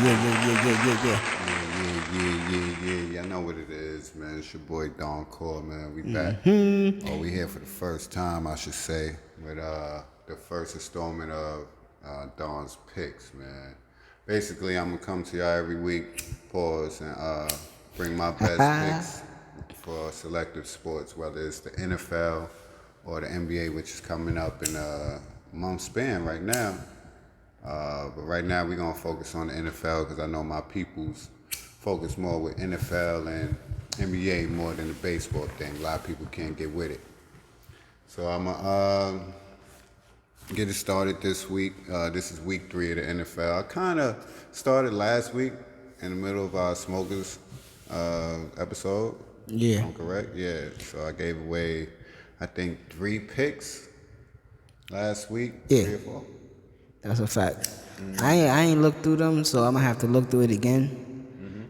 Yeah. Y'all know what it is, man. It's your boy Thedoncore, man. We back. Oh, we here for the first time, I should say, with the first installment of Dawn's Picks, man. Basically, I'm gonna come to y'all every week, pause, and bring my best picks for selective sports, whether it's the NFL or the NBA, which is coming up in a month span right now. But right now we're gonna focus on the NFL because I know my people's focus more with NFL and NBA more than the baseball thing. A lot of people can't get with it. So I'm gonna get it started this week. This is week 3 of the NFL. I kind of started last week in the middle of our Smokers episode. Yeah. I'm correct? Yeah. So I gave away, I think, 3 picks last week. Yeah. 3 or 4. That's a fact. I ain't looked through them, so I'm gonna have to look through it again.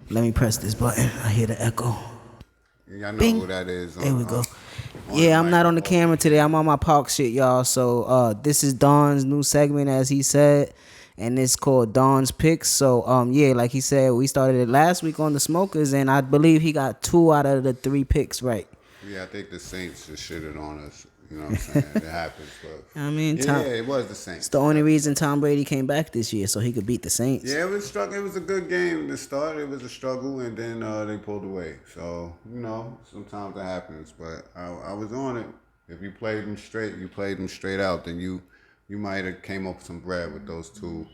Let me press this button. I hear the echo. Y'all know Bing. who that is. There we go. Yeah, I'm not on the camera today. I'm on my park shit, y'all. So this is Don's new segment, as he said, and it's called Don's Picks. So yeah, like he said, we started it last week on the Smokers, and I believe he got 2 out of the 3 picks right. Yeah, I think the Saints just shitted on us. You know what I'm saying? It happens, but I mean, yeah, it was the Saints. It's the only reason Tom Brady came back this year, so he could beat the Saints. Yeah, it was struggle. It was a good game to start. It was a struggle, and then they pulled away. So sometimes that happens. But I was on it. If you played them straight out, then you might have came up with some bread with those two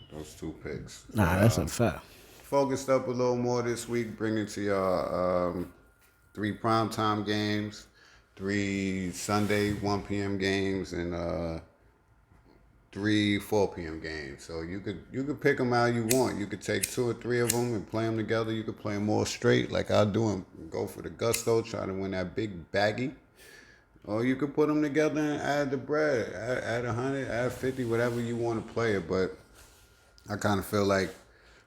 picks. Nah, that's a fact. Focused up a little more this week, bringing to y'all 3 primetime games, 3 Sunday 1 p.m. games, and 3 4 p.m. games. So you could pick them how you want. You could take 2 or 3 of them and play them together. You could play them all straight like I do and go for the gusto, try to win that big baggie. Or you could put them together and add the bread, add 100, add 50, whatever you want to play it. But I kind of feel like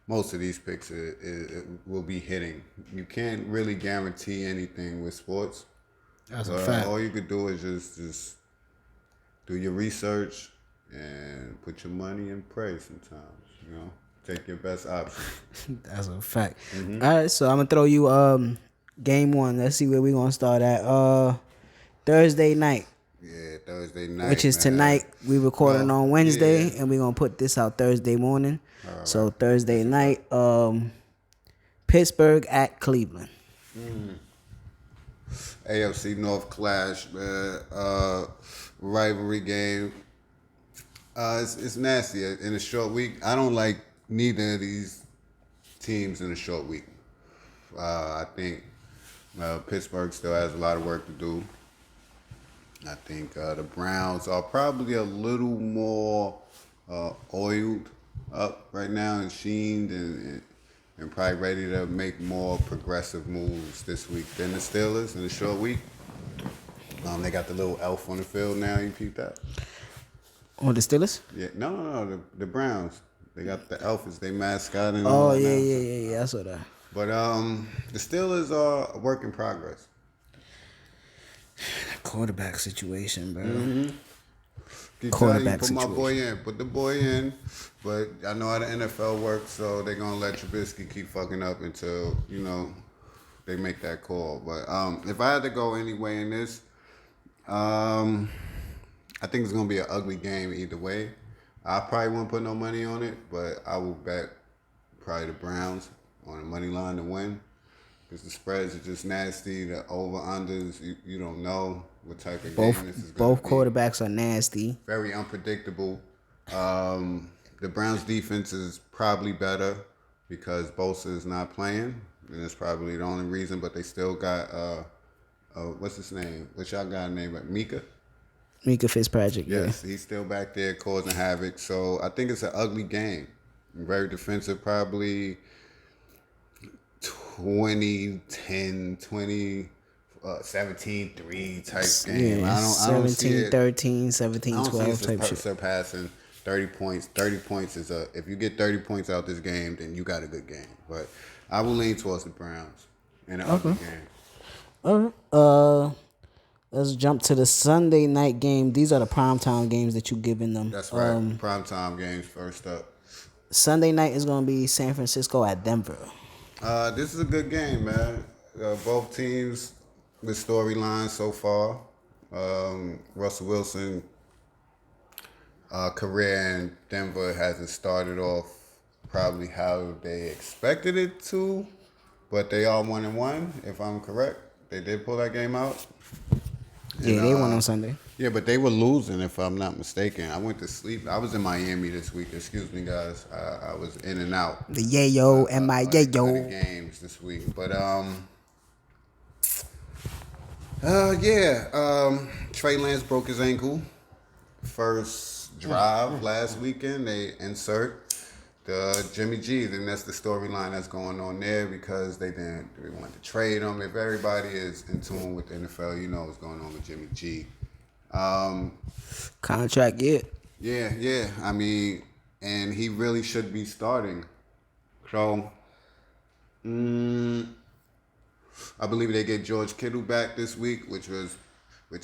most of these picks will be hitting. You can't really guarantee anything with sports. That's a fact. All you could do is just do your research and put your money in pray sometimes, you know. Take your best option. That's a fact. All right, so I'm gonna throw you game 1. Let's see where we gonna start at. Thursday night. Yeah, Thursday night. Which is tonight. We recording on Wednesday, and we're gonna put this out Thursday morning. Right. So Thursday night, Pittsburgh at Cleveland. AFC North clash, man. Rivalry game. It's nasty in a short week. I don't like neither of these teams in a short week. I think Pittsburgh still has a lot of work to do. I think the Browns are probably a little more oiled up right now and sheened and probably ready to make more progressive moves this week than the Steelers in a short week. They got the little elf on the field now. You peeped that? Oh, the Steelers? Yeah, no. The Browns. They got the elf as their mascot. And all that yeah. I saw that. But the Steelers are a work in progress. Quarterback situation, bro. Quarterback situation. Put the boy in. But I know how the NFL works, so they're gonna let Trubisky keep fucking up until they make that call. But if I had to go anyway in this, I think it's gonna be an ugly game either way. I probably won't put no money on it, but I will bet probably the Browns on the money line to win. Because the spreads are just nasty. The over-unders, you don't know what type of game this is going to be. Both quarterbacks are nasty. Very unpredictable. The Browns' defense is probably better because Bosa is not playing. And that's probably the only reason. But they still got, what's his name? What y'all got a name? Mika Fitzpatrick, yes, he's still back there causing havoc. So I think it's an ugly game. Very defensive, probably 20-10, 17-3 type game. Yeah, I don't see it. 17-13, 17-12 type shit. Surpassing 30 points. 30 points is if you get 30 points out this game, then you got a good game. But I will lean towards the Browns in an ugly game. All right. Let's jump to the Sunday night game. These are the primetime games that you're giving them. That's right. Primetime games first up. Sunday night is gonna be San Francisco at Denver. This is a good game, man. Both teams with storylines so far. Russell Wilson career in Denver hasn't started off probably how they expected it to, but they are 1-1, if I'm correct. They did pull that game out. Yeah, they won on Sunday. Yeah, but they were losing, if I'm not mistaken. I went to sleep. I was in Miami this week. Excuse me, guys. I was in and out. The yayo and my Of the yayo. games this week, but Trey Lance broke his ankle. First drive last weekend, they insert the Jimmy G, and that's the storyline that's going on there because they want to trade him. If everybody is in tune with the NFL, you know what's going on with Jimmy G. Contract, yeah. Yeah. I mean, and he really should be starting. So, I believe they get George Kittle back this week, which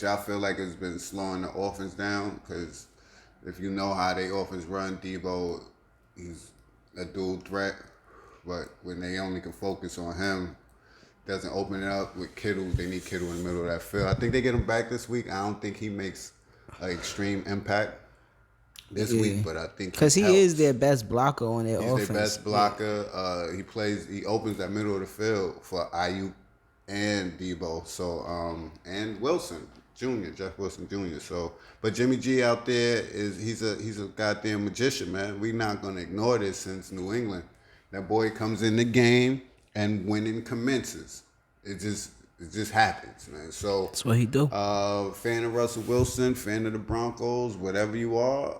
I feel like has been slowing the offense down. Because if you know how they offense run, Debo, he's a dual threat. But when they only can focus on him, doesn't open it up with Kittle. They need Kittle in the middle of that field. I think they get him back this week. I don't think he makes an extreme impact this week, but I think because he is their best blocker on their offense. He's their best blocker. He opens that middle of the field for Ayuk and Debo. So and Wilson Jr., Jeff Wilson Jr. So, but Jimmy G out there he's a goddamn magician, man. We're not gonna ignore this since New England. That boy comes in the game and winning commences. It just happens, man. So that's what he do. Fan of Russell Wilson, fan of the Broncos, whatever you are.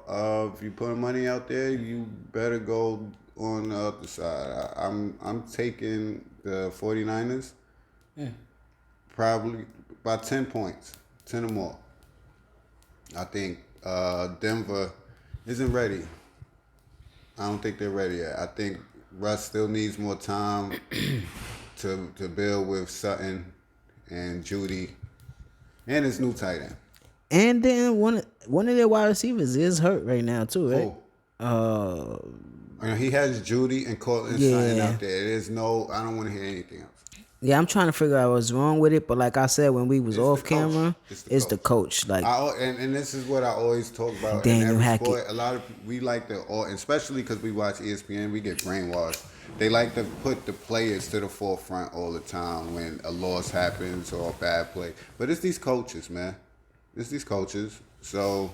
If you put money out there, you better go on the other side. I'm taking the 49ers. Probably about 10 points, 10 or more. I think Denver isn't ready. I don't think they're ready yet. I think Russ still needs more time to build with Sutton and Judy and his new tight end. And then one of their wide receivers is hurt right now too, right? He has Judy and Cortland Sutton out there. I don't want to hear anything else. Yeah, I'm trying to figure out what's wrong with it, but like I said when we was off camera, it's the coach. Like, and this is what I always talk about. Daniel in every Hackett. sport. A lot of we like to, especially because we watch ESPN, we get brainwashed. They like to put the players to the forefront all the time when a loss happens or a bad play. But it's these coaches, man. It's these coaches. So,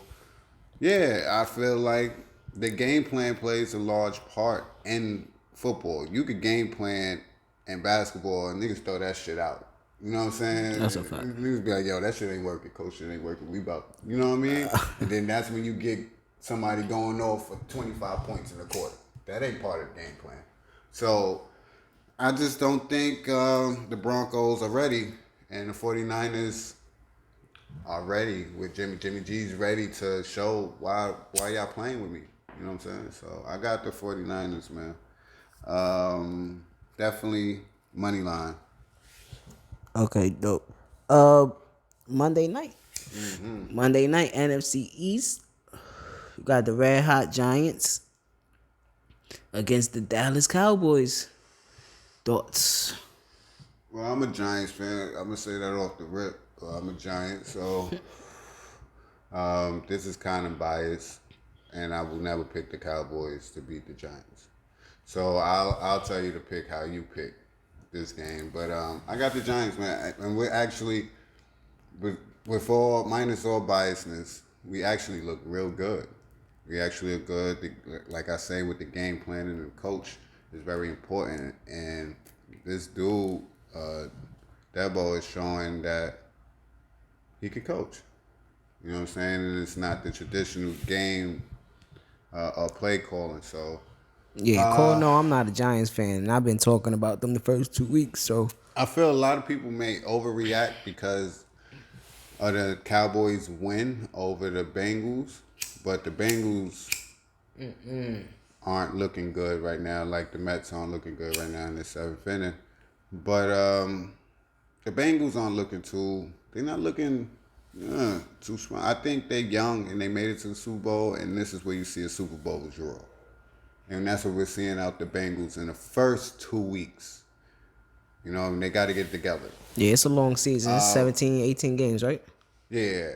yeah, I feel like the game plan plays a large part in football. You could game plan in basketball and niggas throw that shit out. You know what I'm saying? That's a fact. Niggas be like, yo, that shit ain't working. Coach shit ain't working. We about, you know what I mean? And then that's when you get somebody going off for 25 points in a quarter. That ain't part of the game plan. So I just don't think the Broncos are ready, and the 49ers are ready with Jimmy. Jimmy G's ready to show why y'all playing with me. You know what I'm saying? So I got the 49ers, man. Definitely money line. Okay, dope. Monday night. Monday night, NFC East. We got the Red Hot Giants against the Dallas Cowboys. Thoughts? Well, I'm a Giants fan. I'm gonna say that off the rip. I'm a Giant, so this is kind of biased, and I will never pick the Cowboys to beat the Giants. So I'll tell you to pick how you pick this game, but I got the Giants, man, and we're actually with all minus all biasness, we actually look real good. We actually look good. Like I say, with the game plan and the coach is very important, and this dude, Debo, is showing that he can coach. You know what I'm saying? And it's not the traditional game or play calling. So yeah, Cole. No, I'm not a Giants fan, and I've been talking about them the first 2 weeks. So I feel a lot of people may overreact because of the Cowboys' win over the Bengals, but the Bengals aren't looking good right now. Like the Mets aren't looking good right now in the seventh inning. But the Bengals aren't looking too. They're not looking too strong. I think they're young and they made it to the Super Bowl, and this is where you see a Super Bowl draw. And that's what we're seeing out the Bengals in the first 2 weeks. You know, and they got to get together. Yeah, it's a long season. It's 17, 18 games, right? Yeah,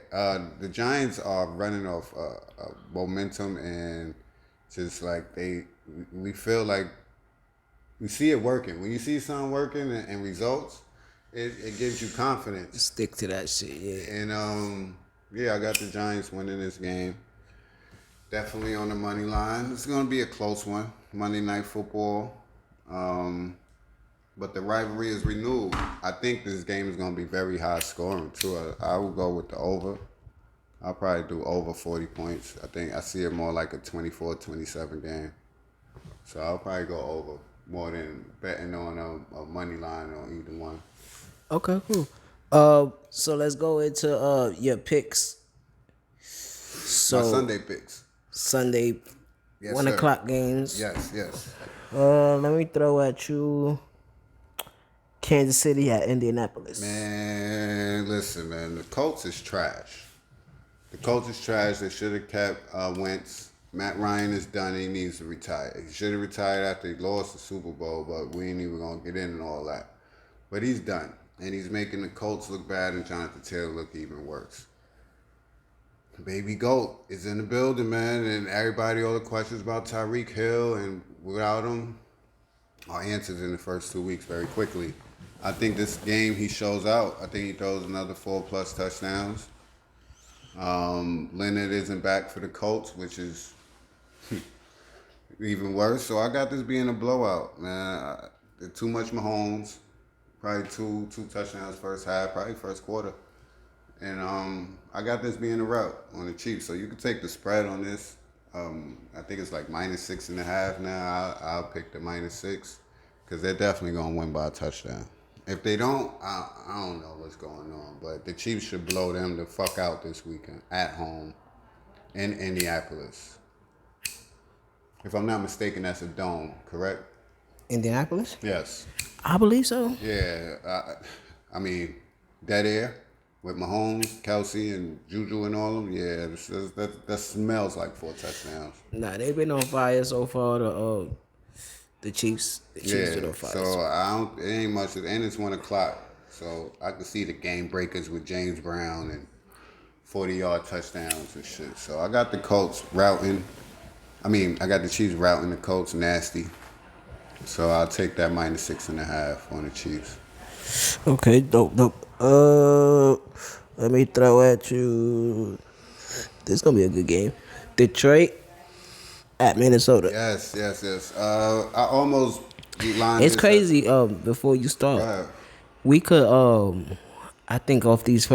the Giants are running off momentum and just like we feel like we see it working. When you see something working and results, it gives you confidence. Stick to that shit, yeah. And yeah, I got the Giants winning this game. Definitely on the money line. It's gonna be a close one. Monday Night Football. But the rivalry is renewed. I think this game is going to be very high scoring, too. I will go with the over. I'll probably do over 40 points. I see it more like a 24-27 game. So I'll probably go over more than betting on a money line on either one. Okay, cool. So let's go into your picks. So My Sunday picks. Sunday, Yes, 1 sir. o'clock games. Yes. Let me throw at you Kansas City at Indianapolis. Man, listen, man. The Colts is trash. They should have kept Wentz. Matt Ryan is done. He needs to retire. He should have retired after he lost the Super Bowl, but we ain't even going to get in and all that. But he's done. And he's making the Colts look bad and Jonathan Taylor look even worse. Baby Goat is in the building, man. And everybody, all the questions about Tyreek Hill and without him are answered in the first 2 weeks very quickly. I think this game he shows out. I think he throws another 4+ touchdowns. Leonard isn't back for the Colts, which is even worse. So I got this being a blowout, man. Too much Mahomes. Probably two touchdowns first half, probably first quarter. And I got this being a route on the Chiefs. So you can take the spread on this. I think it's like -6.5 now. I'll pick the -6 because they're definitely going to win by a touchdown. If they don't, I don't know what's going on. But the Chiefs should blow them the fuck out this weekend at home in Indianapolis. If I'm not mistaken, that's a dome, correct? Indianapolis? Yes. I believe so. Yeah. I mean, dead air with Mahomes, Kelsey, and Juju and all of them. Yeah, that smells like 4 touchdowns. Nah, they've been on fire so far. The Chiefs. The Chiefs been on fire. So it ain't much, and it's 1 o'clock. So I can see the game breakers with James Brown and 40-yard touchdowns and shit. So I got the Colts routing. I got the Chiefs routing the Colts nasty. So I'll take that -6.5 on the Chiefs. Okay, dope. Let me throw at you. This is gonna be a good game. Detroit at Minnesota. Yes. I almost lined It's this crazy. Before you start, up. we could. I think off these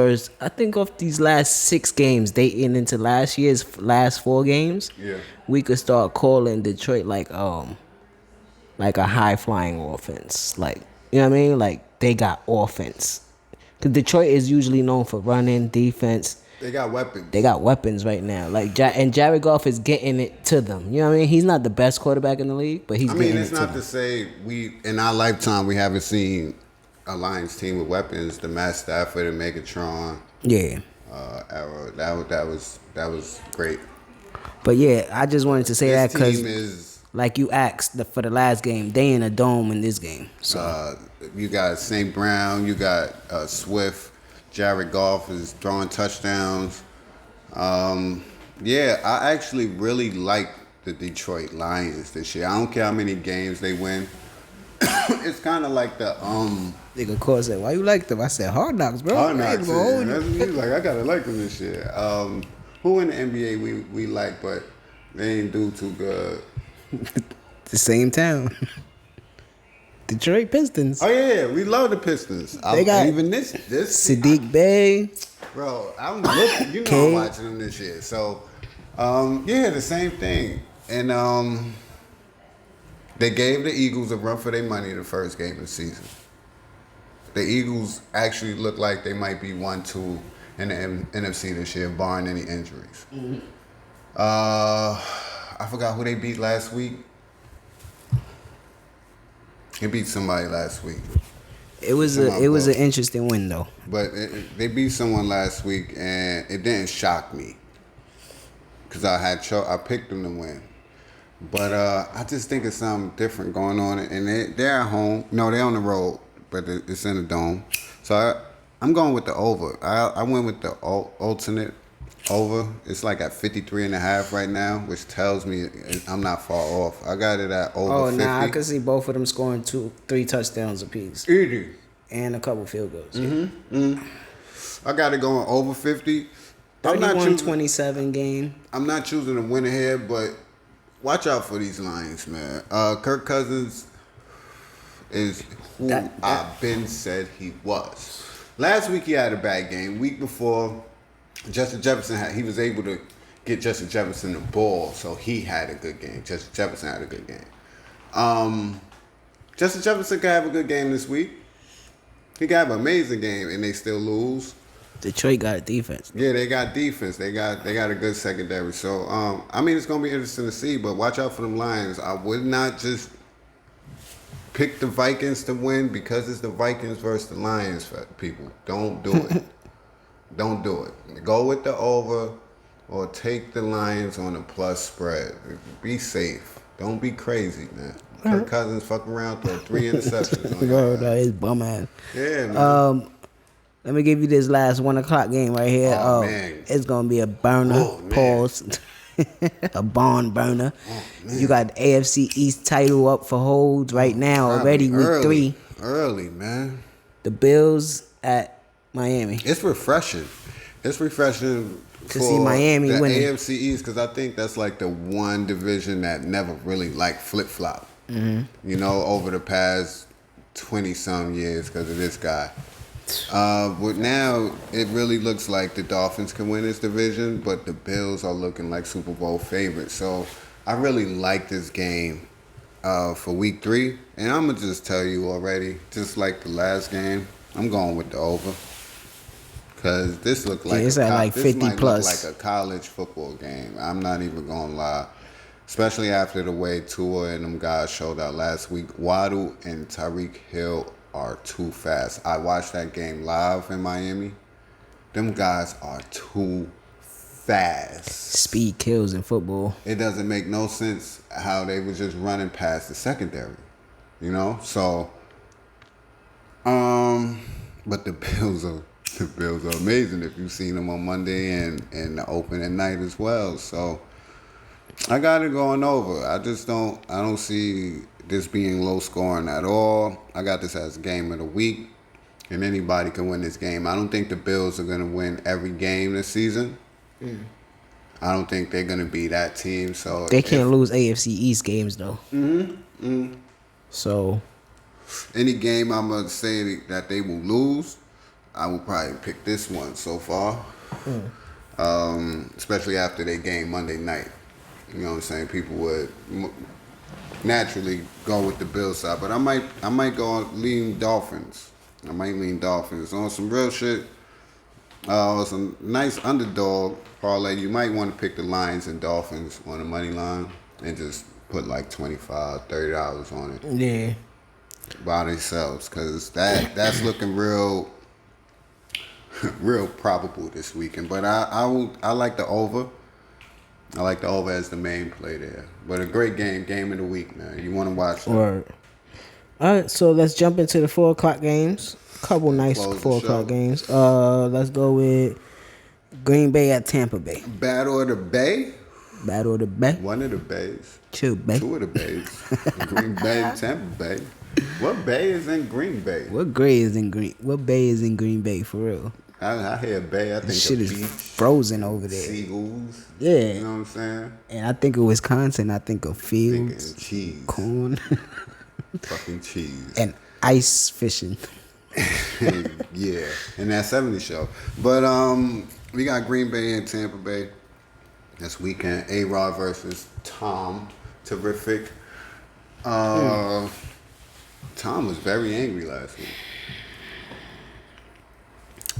last 6 games, dating into last year's last 4 games. Yeah. We could start calling Detroit like a high flying offense. Like, you know what I mean? Like they got offense. Cause Detroit is usually known for running defense. They got weapons. They got weapons right now. Like and Jared Goff is getting it to them. You know what I mean? He's not the best quarterback in the league, but he's getting it to them. It's not to say in our lifetime we haven't seen a Lions team with weapons. The Matt Stafford and Megatron. Yeah. Era. That was great. But yeah, I just wanted to say This that because, team is like you asked for the last game, they in a dome in this game. So you got St. Brown, you got Swift, Jared Goff is throwing touchdowns. Yeah, I actually really like the Detroit Lions this year. I don't care how many games they win. It's kind of like the nigga Cole said, "Why you like them?" I said, "Hard Knocks, bro." Hard Knocks. He's like, I gotta like them this year. Who in the NBA we like, but they ain't do too good. The same town. Detroit Pistons. Oh yeah, we love the Pistons. They got even this Sadiq Bey. Bro, I'm looking. You know, I'm watching them this year. So, yeah, the same thing. And they gave the Eagles a run for their money the first game of the season. The Eagles actually look like they might be 1-2 in the NFC this year, barring any injuries. Mm-hmm. I forgot who they beat last week. They beat somebody last week. It was an interesting win though. But they beat someone last week, and it didn't shock me because I picked them to win. But I just think it's something different going on, and they're at home. No, they're on the road, but it's in the dome. So I'm going with the over. I went with the alternate over. It's like at 53.5 right now, which tells me I'm not far off. I got it at over 50. Nah, I could see both of them scoring 3 touchdowns apiece Easy. and a couple field goals. I got it going over 50. 31-27 game. I'm not choosing a winner here, but watch out for these Lions, man. Kirk Cousins is who I've been said he was. Last week he had a bad game. Week before, Justin Jefferson he was able to get Justin Jefferson the ball, so he had a good game. Justin Jefferson had a good game. Justin Jefferson could have a good game this week. He could have an amazing game, and they still lose. Detroit got a defense. Yeah, they got defense. They got a good secondary. So, I mean, it's gonna be interesting to see. But watch out for them Lions. I would not just pick the Vikings to win because it's the Vikings versus the Lions. People, don't do it. Don't do it. Go with the over, or take the Lions on a plus spread. Be safe. Don't be crazy, man. Kirk Cousins fuck around, throw 3 interceptions on Bro, that is bum ass. Yeah, man. Let me give you this last 1 o'clock game right here. Oh, man. It's gonna be a burner. Oh, man. Pause. A barn burner. You got the AFC East title up for holds right now already. Week 3. Early, man. The Bills at Miami. It's refreshing. It's refreshing To see Miami the winning. AFC East, because I think that's like the one division that never really like flip flop. Mm-hmm. You know, over the past 20-some years because of this guy. But now it really looks like the Dolphins can win this division, but the Bills are looking like Super Bowl favorites. So I really like this game for week 3. And I'm going to just tell you already, just like the last game, I'm going with the over. Because this looked like, it's at like 50 this might plus. look like a college football game. I'm not even going to lie. Especially after the way Tua and them guys showed out last week. Waddle and Tyreek Hill are too fast. I watched that game live in Miami. Them guys are too fast. Speed kills in football. It doesn't make no sense how they were just running past the secondary. You know? So, but the Bills are amazing if you've seen them on Monday and the opening night as well. So I got it going over. I don't see this being low scoring at all. I got this as game of the week, and anybody can win this game. I don't think the Bills are going to win every game this season. I don't think they're going to be that team. So They can't lose AFC East games though. So any game I'm going to say that they will lose, I will probably pick this one so far. Especially after they game Monday night. You know what I'm saying? People would naturally go with the Bills side, but I might go lean Dolphins. I might lean Dolphins on some real shit. Some nice underdog parlay. You might want to pick the Lions and Dolphins on the money line and just put like $25, $30 on it. yeah. By themselves, because that's looking real probable this weekend. But I like the over. I like the over as the main play there. But a great game of the week, man. You want to watch that. Word. All right, so let's jump into the 4 o'clock games. Couple nice Close the 4 show. o'clock games. Let's go with Green Bay at Tampa Bay. Battle of the Bay? Battle of the Bay. One of the Bays. Chill, Bay. 2 of the Bays. Green Bay and Tampa Bay. What Bay is in Green Bay? What Bay is in Green Bay for real? I hear Bay, I think This shit of is beach, frozen over there. seagulls. Yeah. You know what I'm saying? And I think of Wisconsin. I think of fields, Thinking cheese. corn, Fucking cheese. and ice fishing. Yeah, in that 70s show. But we got Green Bay and Tampa Bay this weekend. A-Rod versus Tom. Terrific. Tom was very angry last week.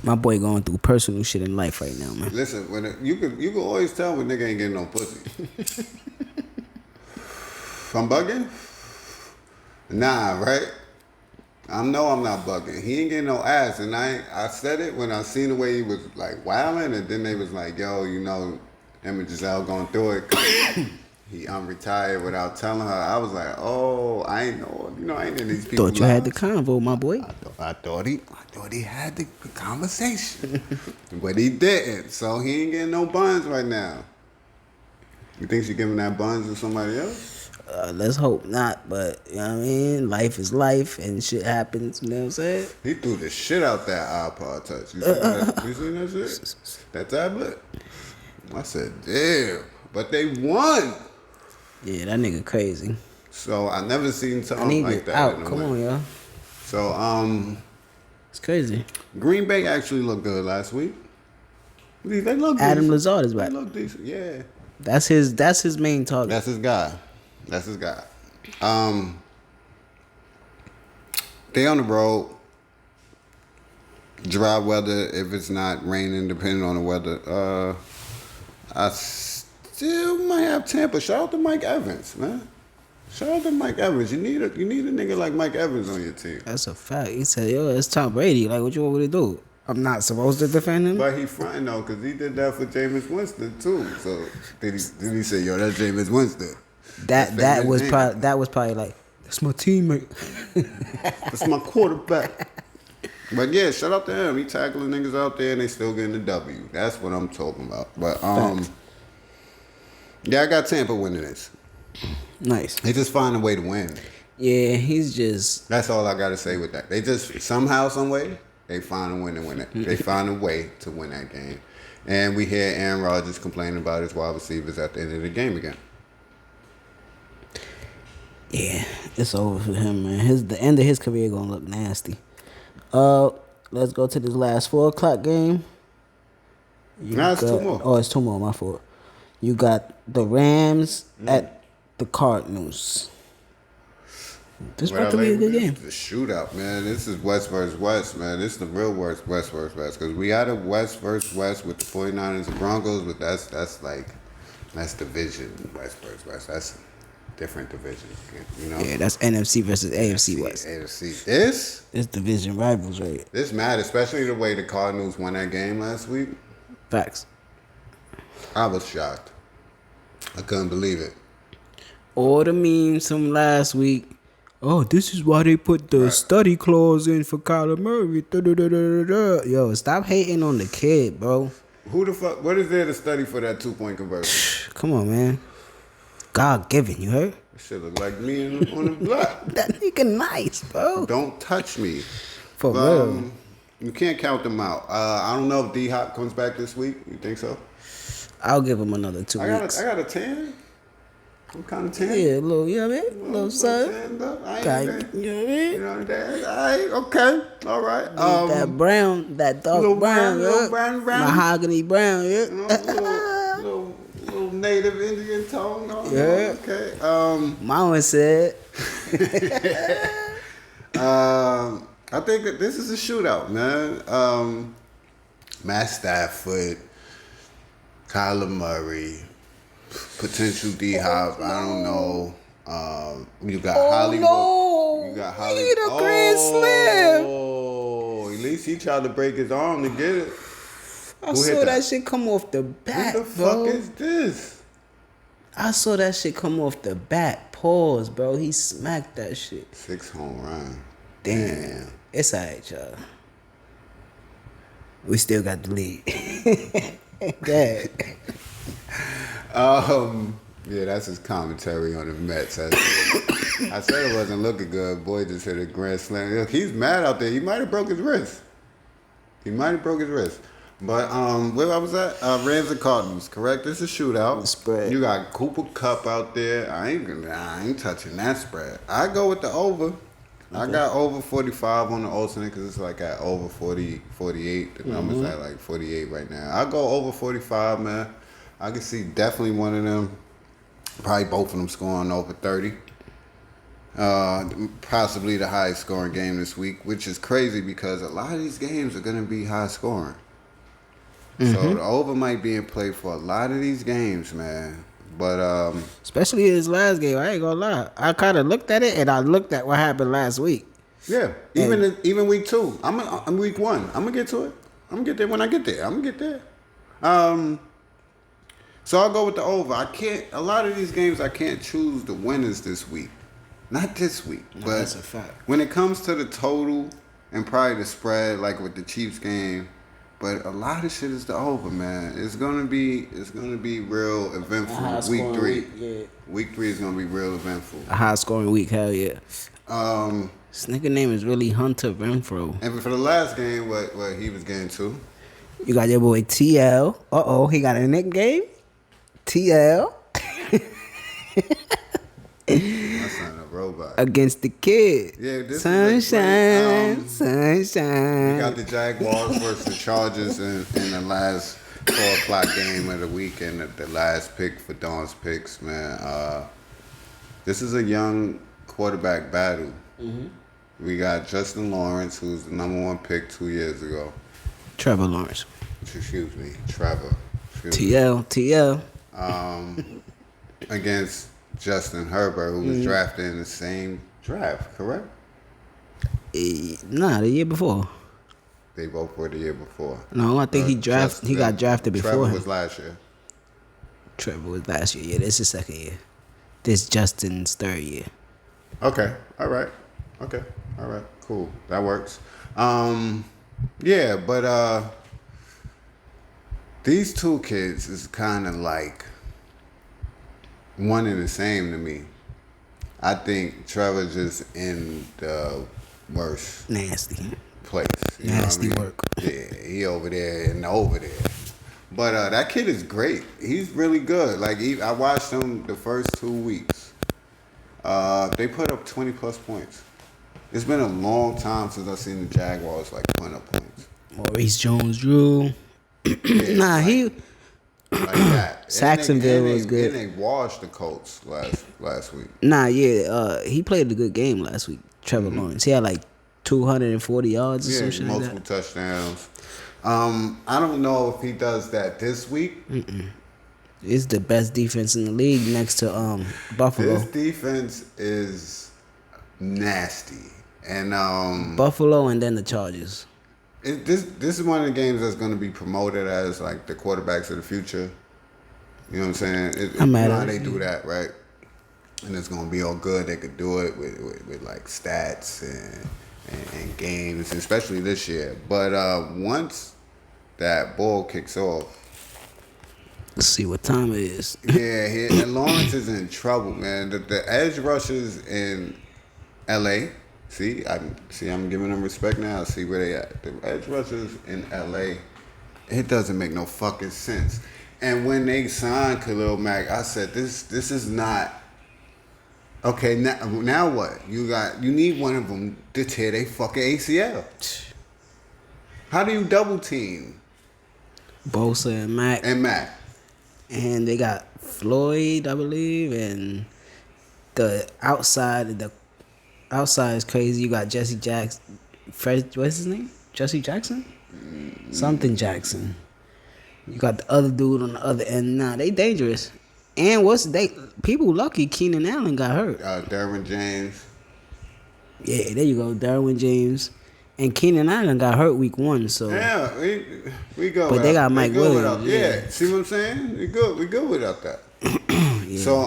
My boy going through personal shit in life right now, man. Listen, you can always tell when nigga ain't getting no pussy. I'm bugging? Nah, right? I know I'm not bugging. He ain't getting no ass, and I said it when I seen the way he was like wilding, and then they was like, yo, you know, him and Giselle going through it. he unretired without telling her. I was like, oh, I ain't know, I ain't in these people. Thought you had the convo, my boy. I thought he had the conversation, but he didn't. So he ain't getting no buns right now. You think she giving that buns to somebody else? Let's hope not, but you know what I mean? Life is life and shit happens, you know what I'm saying? He threw the shit out that iPod Touch. You seen that shit? That tablet? I said, damn. But they won. Yeah, that nigga crazy. So I never seen something like that. Out. Come on, y'all. So it's crazy. Green Bay actually looked good last week. They look Adam decent. Lazard is back. They look decent. Yeah. That's his main target. That's his guy. They on the road. Dry weather, if it's not raining, depending on the weather. I still might have Tampa. Shout out to Mike Evans, man. Shout out to Mike Evans. You need a nigga like Mike Evans on your team. That's a fact. He said, yo, it's Tom Brady. Like, what you want me to do? I'm not supposed to defend him? But he fronting though, because he did that for Jameis Winston too. So did he say, yo, that's Jameis Winston? That was probably like, that's my teammate. That's my quarterback. But yeah, shout out to him. He tackling niggas out there and they still getting the W. That's what I'm talking about. But yeah, I got Tampa winning this. Nice. They just find a way to win. Yeah, he's just. That's all I gotta say with that. They just somehow, some way, they find a way to win it. They find a way to win that game. And we hear Aaron Rodgers complaining about his wide receivers at the end of the game again. Yeah, it's over for him, man. The end of his career gonna look nasty. Let's go to this last 4:00 game. It's two more. Oh, it's two more. My fault. You got the Rams at the Cardinals. This about to be a good game. This is a shootout, man. This is West versus West, man. This is the real West versus West. Because we had a West versus West with the 49ers and Broncos, but that's division, West versus West. That's different divisions, you know? Yeah, that's NFC versus AFC West. AFC. This division rivals, right? This mad, especially the way the Cardinals won that game last week. Facts. I was shocked. I couldn't believe it. Or the memes from last week. Oh, this is why they put the study clause in for Kyler Murray. Yo, stop hating on the kid, bro. Who the fuck? What is there to study for that 2-point conversion? Come on, man. God given, you heard? That shit look like me on the block. That nigga nice, bro. Don't touch me. For real. You can't count them out. I don't know if D-Hop comes back this week. You think so? I'll give him another 2 weeks. I got a 10. I'm kind of 10. Yeah, a little, you know what I mean? A little son. You know what I mean? You know what I'm saying? All right, okay. All right. That brown, that dark brown, little brown. Mahogany brown, yeah. Little native Indian tone. Yeah. Okay. Mama said. I think that this is a shootout, man. Matt Stafford, Kyler Murray, potential D-Hop. I don't know. You got Hollywood. No. You got Hollywood. He the Grand Slam. Oh, at least he tried to break his arm to get it. I saw that shit come off the bat, What the bro. fuck is this? I saw that shit come off the bat. Pause, bro. He smacked that shit. 6 home run. Damn. It's alright, y'all. We still got the lead. Dad. Yeah, that's his commentary on the Mets. I said it wasn't looking good. Boy just hit a grand slam. Look, he's mad out there. He might have broke his wrist. But where I was at, Rams and Cardinals, correct? This is a shootout. Spread. You got Cooper Kupp out there. I ain't touching that spread. I go with the over. Okay. I got over 45 on the alternate because it's like at over 40, 48. The number's at like 48 right now. I go over 45, man. I can see definitely one of them, probably both of them scoring over 30. Possibly the highest scoring game this week, which is crazy because a lot of these games are going to be high scoring. So the over might be in play for a lot of these games, man. But especially his last game, I ain't gonna lie. I kind of looked at it and I looked at what happened last week. Yeah, even week 2. I'm week 1. I'm gonna get to it. I'm gonna get there when I get there. So I'll go with the over. I can't. A lot of these games, I can't choose the winners this week. Not this week, No, but that's a fact. when it comes to the total and probably the spread, like with the Chiefs game, but a lot of shit is the over, man. It's gonna be real eventful. Week 3, yeah. Week 3 is gonna be real eventful. A high scoring week, hell yeah. This nigga name is really Hunter Renfro. And for the last game, what he was getting to, You got your boy TL. He got a nickname. TL my son a robot. against the kid. Yeah, this sunshine, is a great, sunshine. We got the Jaguars versus the Chargers in the last 4 o'clock game of the weekend. The last pick for Dawn's picks, man. This is a young quarterback battle. Mm-hmm. We got Justin Lawrence, who's the #1 pick 2 years ago. Trevor Lawrence. Excuse me, Trevor. TL. Against Justin Herbert, who was drafted in the same draft, correct? Nah, the year before. They both were the year before. No, I think he got drafted before Trevor him. was last year. Trevor was last year. Yeah, this is second year. This Justin's third year. Okay. All right. Okay. All right. Cool. That works. Yeah, but these two kids is kind of like one and the same to me. I think Trevor just in the worst Nasty. place. You Nasty know what I mean? work. Yeah, he over there and over there. But that kid is great. He's really good. Like I watched him the first 2 weeks. They put up 20 plus points. It's been a long time since I've seen the Jaguars like put up points. Maurice Jones-Drew. Yeah, Nah, he like that. Saxonville And they- was good. And they washed the Colts last week. Nah, yeah. He played a good game last week. Trevor Lawrence. He had like 240 yards or Yeah, some shit like multiple that. touchdowns. I don't know if he does that this week. It's the best defense in the league next to Buffalo. This defense is nasty, and Buffalo and then the Chargers. this is one of the games that's going to be promoted as like the quarterbacks of the future. You know what I'm saying? I'm mad you know at how it. they do that, right? And it's going to be all good. They could do it with like stats and games, especially this year. But once that ball kicks off, Let's see what time it is. yeah, and Lawrence is in trouble, man. The edge rushers in L.A. I'm giving them respect now. See where they at. The edge rushers in L.A. It doesn't make no fucking sense. And when they signed Khalil Mack, I said this is not okay. Now what? You need one of them to tear they fucking ACL. How do you double team Bosa and Mac. and Mack? And they got Floyd, I believe, and the outside is crazy. You got Jesse Jackson. What's his name? Jesse Jackson? Something Jackson. You got the other dude on the other end. Nah, they dangerous. And people lucky Keenan Allen got hurt. Derwin James. Yeah, there you go. Derwin James. And Keenan Allen got hurt week 1, so Yeah, we go. But they got Mike without- Williams, Yeah, see what I'm saying? We good without that. yeah. So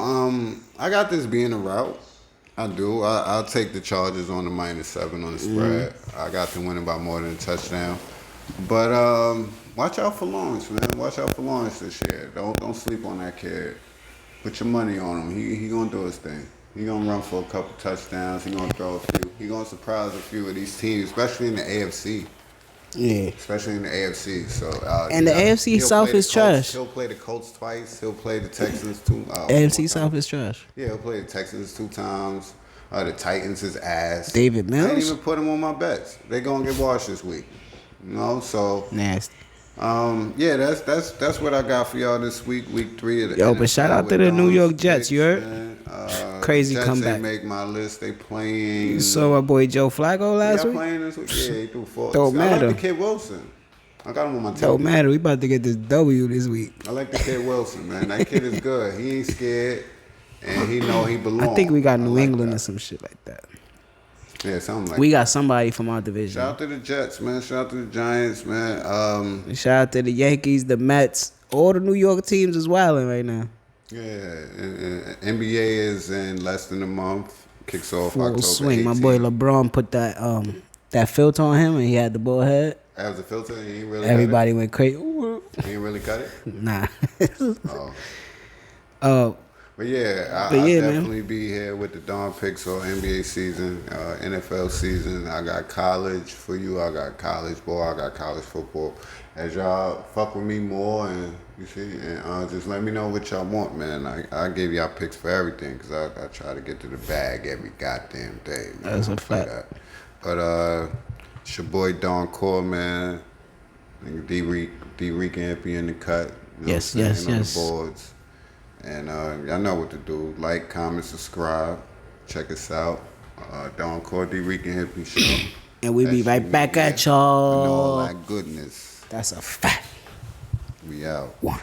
I got this being a route. I do. I'll take the Chargers on the -7 on the spread. I got them winning by more than a touchdown. But watch out for Lawrence, man. Watch out for Lawrence this year. Don't sleep on that kid. Put your money on him. He gonna do his thing. He gonna run for a couple touchdowns. He gonna throw a few. He gonna surprise a few of these teams, especially in the AFC. yeah. Especially in the AFC. So And the AFC he'll South play the is Colts- trash. He'll play the Colts twice. He'll play the Texans 2. AFC one South time. is trash. Yeah, he'll play the Texans 2 times. The Titans is ass. David I didn't Mills? even put him on my bets. They gonna get washed this week. You know, so Nasty. yeah, that's what I got for y'all this week, week 3 of the Yo, but shout out to the New York Jets, you heard? man. Crazy Jets comeback. Ain't make my list. They playing. You saw my boy Joe Flacco last Y'all week? playing this week? Yeah, he threw 4. Don't I matter. like the kid Wilson. I got him on my team. Don't matter. We about to get this W this week. I like the kid Wilson, man. That kid is good. He ain't scared, and he know he belongs. I think we got New like England that. or some shit like that. Yeah, something like We that. got somebody from our division. Shout out to the Jets, man. Shout out to the Giants, man. Shout out to the Yankees, the Mets, All the New York teams is wilding right now. Yeah, and NBA is in less than a month. Kicks off Full October swing. 18th. My boy LeBron put that filter on him, and he had the ball head. That was a filter. He ain't really Everybody went crazy. Ooh. He ain't really cut it. Nah. Oh. But yeah, I'll yeah, definitely be here with the Dawn Picks or NBA season, NFL season. I got college for you. I got college ball. I got college football. As y'all fuck with me more, and you see, and just let me know what y'all want, man. I give y'all picks for everything because I try to get to the bag every goddamn day. Man. That's a fact. But it's your boy Don Core, man. Dricanhippie in the cut. You know Yes. on the boards. And y'all know what to do. Like, comment, subscribe. Check us out. Don Core Dricanhippie Show. And we be right back at y'all. And all that goodness. That's a fact. We out. One.